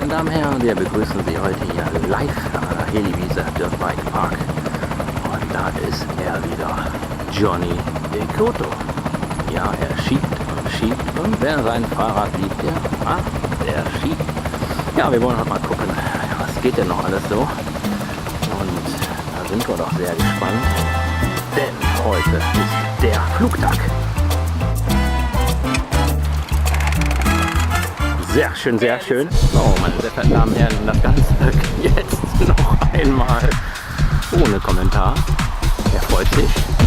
meine Damen und Herren, wir begrüßen Sie heute hier live an der Heli Wiese Dirtbike Park. Und da ist er wieder, Johnny Decoto. Ja, er schiebt und schiebt und wer sein Fahrrad liebt, der schiebt. Ja, wir wollen heute mal gucken, was geht denn noch alles so. Und da sind wir doch sehr gespannt, denn heute ist der Flugtag. Sehr schön, sehr schön. So, meine sehr verehrten Damen und Herren, das Ganze jetzt noch einmal ohne Kommentar. Er freut sich.